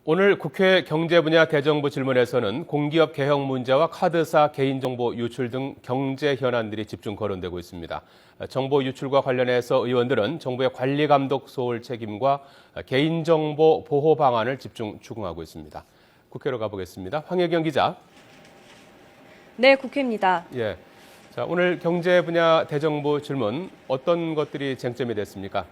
오늘 국회 경제분야 대정부 질문에서는 공기업 개혁 문제와 카드사 개인정보 유출 등 경제 현안들이 집중 거론되고 있습니다. 정보 유출과 관련해서 의원들은 정부의 관리 감독 소홀 책임과 개인정보 보호 방안을 집중 추궁하고 있습니다. 국회로 가보겠습니다. 황혜경 기자. 네, 국회입니다. 예. 자, 오늘 경제 분야 대정부 질문 어떤 것들이 쟁점이 됐습니까?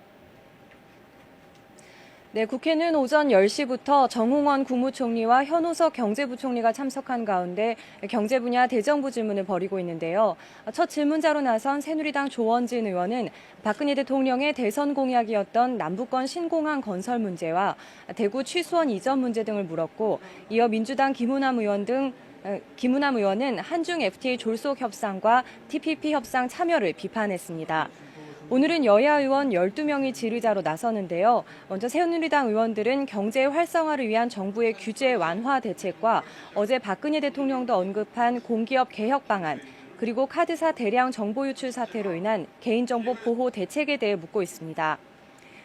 네, 국회는 오전 10시부터 정홍원 국무총리와 현우석 경제부총리가 참석한 가운데 경제 분야 대정부 질문을 벌이고 있는데요. 첫 질문자로 나선 새누리당 조원진 의원은 박근혜 대통령의 대선 공약이었던 남북권 신공항 건설 문제와 대구 취수원 이전 문제 등을 물었고, 이어 민주당 김우남 의원은 한중 FTA 졸속 협상과 TPP 협상 참여를 비판했습니다. 오늘은 여야 의원 12명이 질의자로 나서는데요. 먼저 새누리당 의원들은 경제 활성화를 위한 정부의 규제 완화 대책과 어제 박근혜 대통령도 언급한 공기업 개혁 방안, 그리고 카드사 대량 정보 유출 사태로 인한 개인정보 보호 대책에 대해 묻고 있습니다.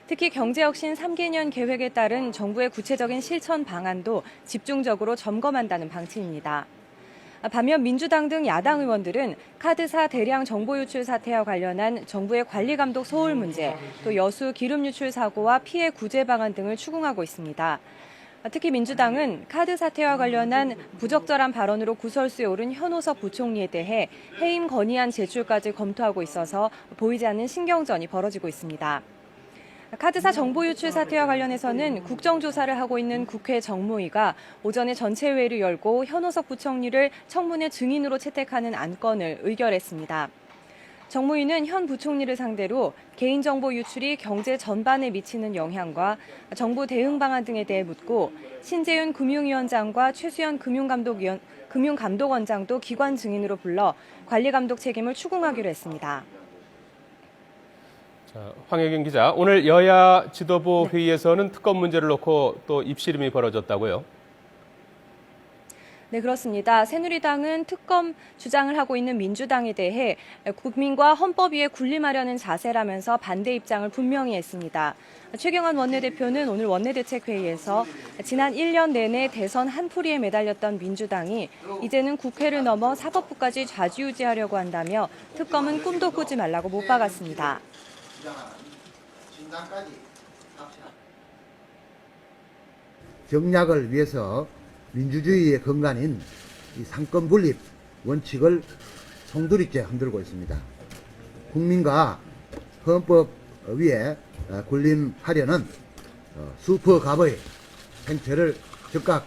특히 경제혁신 3개년 계획에 따른 정부의 구체적인 실천 방안도 집중적으로 점검한다는 방침입니다. 반면 민주당 등 야당 의원들은 카드사 대량 정보 유출 사태와 관련한 정부의 관리 감독 소홀 문제, 또 여수 기름 유출 사고와 피해 구제 방안 등을 추궁하고 있습니다. 특히 민주당은 카드 사태와 관련한 부적절한 발언으로 구설수에 오른 현우석 부총리에 대해 해임 건의안 제출까지 검토하고 있어서 보이지 않는 신경전이 벌어지고 있습니다. 카드사 정보 유출 사태와 관련해서는 국정조사를 하고 있는 국회 정무위가 오전에 전체회의를 열고 현우석 부총리를 청문회 증인으로 채택하는 안건을 의결했습니다. 정무위는 현 부총리를 상대로 개인정보 유출이 경제 전반에 미치는 영향과 정부 대응 방안 등에 대해 묻고, 신재윤 금융위원장과 최수연 금융감독원장도 기관 증인으로 불러 관리감독 책임을 추궁하기로 했습니다. 자, 황혜경 기자, 오늘 여야 지도부 회의에서는 특검 문제를 놓고 또 입씨름이 벌어졌다고요? 네, 그렇습니다. 새누리당은 특검 주장을 하고 있는 민주당에 대해 국민과 헌법 위에 군림하려는 자세라면서 반대 입장을 분명히 했습니다. 최경환 원내대표는 오늘 원내대책회의에서 지난 1년 내내 대선 한풀이에 매달렸던 민주당이 이제는 국회를 넘어 사법부까지 좌지우지하려고 한다며 특검은 꿈도 꾸지 말라고 못 박았습니다. 정략을 위해서 민주주의의 근간인 이 상권 분립 원칙을 송두리째 흔들고 있습니다. 국민과 헌법 위에 군림하려는 슈퍼갑의 행태를 즉각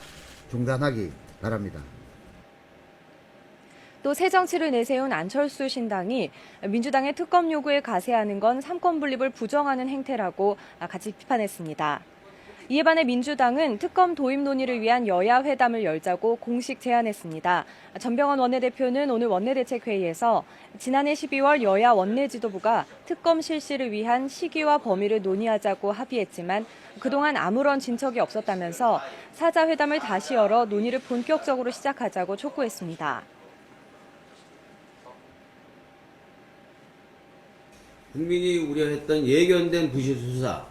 중단하기 바랍니다. 또 새정치를 내세운 안철수 신당이 민주당의 특검 요구에 가세하는 건 삼권 분립을 부정하는 행태라고 같이 비판했습니다. 이에 반해 민주당은 특검 도입 논의를 위한 여야 회담을 열자고 공식 제안했습니다. 전병헌 원내대표는 오늘 원내대책회의에서 지난해 12월 여야 원내지도부가 특검 실시를 위한 시기와 범위를 논의하자고 합의했지만 그동안 아무런 진척이 없었다면서 사자회담을 다시 열어 논의를 본격적으로 시작하자고 촉구했습니다. 국민이 우려했던 예견된 부실 수사,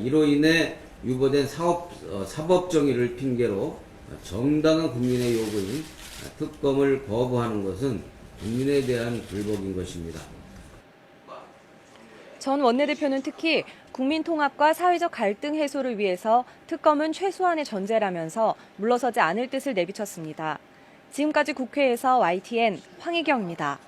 이로 인해 유보된 사법 정의를 핑계로 정당한 국민의 요구인 특검을 거부하는 것은 국민에 대한 불복인 것입니다. 전 원내대표는 특히 국민 통합과 사회적 갈등 해소를 위해서 특검은 최소한의 전제라면서 물러서지 않을 뜻을 내비쳤습니다. 지금까지 국회에서 YTN 황희경입니다.